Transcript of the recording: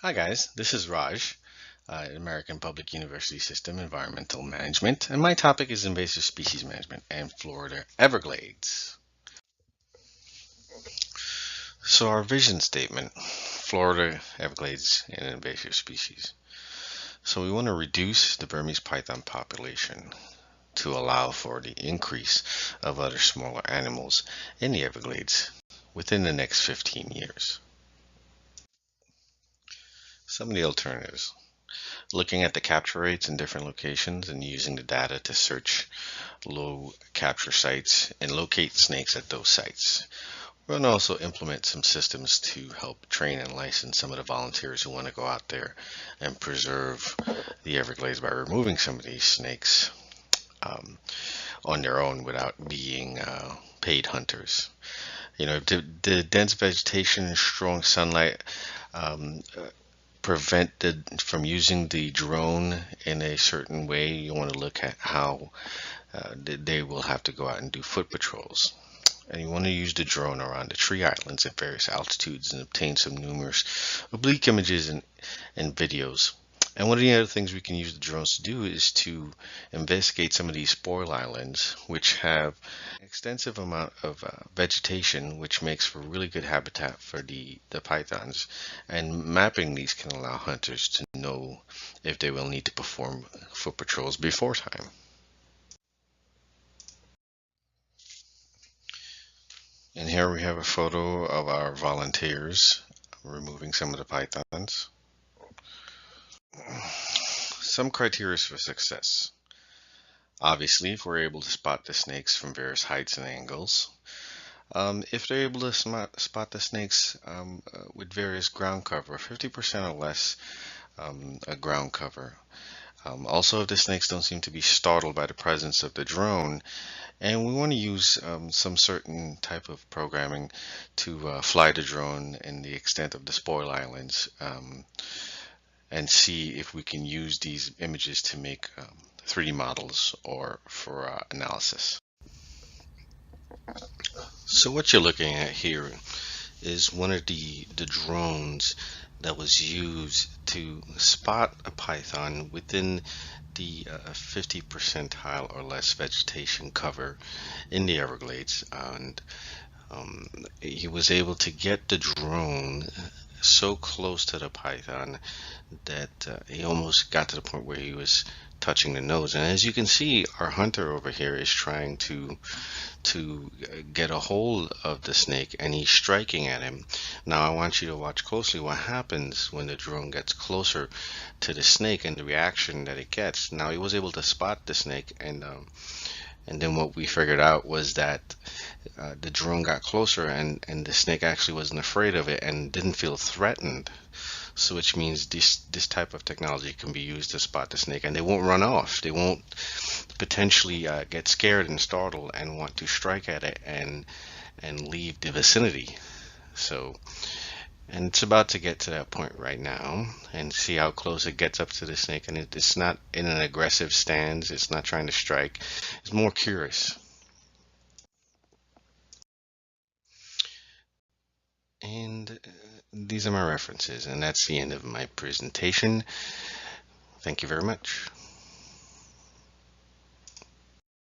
Hi guys, this is Raj, American Public University System Environmental Management, and my topic is invasive species management and Florida Everglades. So our vision statement, Florida Everglades and invasive species. So we want to reduce the Burmese python population to allow for the increase of other smaller animals in the Everglades within the next 15 years. Some of the alternatives. Looking at the capture rates in different locations and using the data to search low capture sites and locate snakes at those sites. We're going to also implement some systems to help train and license some of the volunteers who want to go out there and preserve the Everglades by removing some of these snakes um, on their own without being paid hunters. The dense vegetation, strong sunlight, um, prevented from using the drone in a certain way. You want to look at how they will have to go out and do foot patrols. And you want to use the drone around the tree islands at various altitudes and obtain some numerous oblique images and videos. And one of the other things we can use the drones to do is to investigate some of these spoil islands, which have an extensive amount of vegetation, which makes for really good habitat for the pythons. And mapping these can allow hunters to know if they will need to perform foot patrols before time. And here we have a photo of our volunteers removing some of the pythons. Some criteria for success. Obviously, if we're able to spot the snakes from various heights and angles. If they're able to spot the snakes with various ground cover, 50% or less a ground cover. Also, if the snakes don't seem to be startled by the presence of the drone, and we want to use some certain type of programming to fly the drone in the extent of the spoil islands and see if we can use these images to make 3D models or for analysis. So what you're looking at here is one of the drones that was used to spot a python within the 50 percentile or less vegetation cover in the Everglades. And he was able to get the drone so close to the python that he almost got to the point where he was touching the nose. And as you can see, our hunter over here is trying to get a hold of the snake, and he's striking at him. Now I want you to watch closely what happens when the drone gets closer to the snake and the reaction that it gets. Now he was able to spot the snake, and then what we figured out was that the drone got closer, and the snake actually wasn't afraid of it and didn't feel threatened. So which means this type of technology can be used to spot the snake, and they won't run off. They won't potentially get scared and startled and want to strike at it and leave the vicinity. So, and it's about to get to that point right now, and see how close it gets up to the snake. And it's not in an aggressive stance. It's not trying to strike. It's more curious. And these are my references, and that's the end of my presentation. Thank you very much.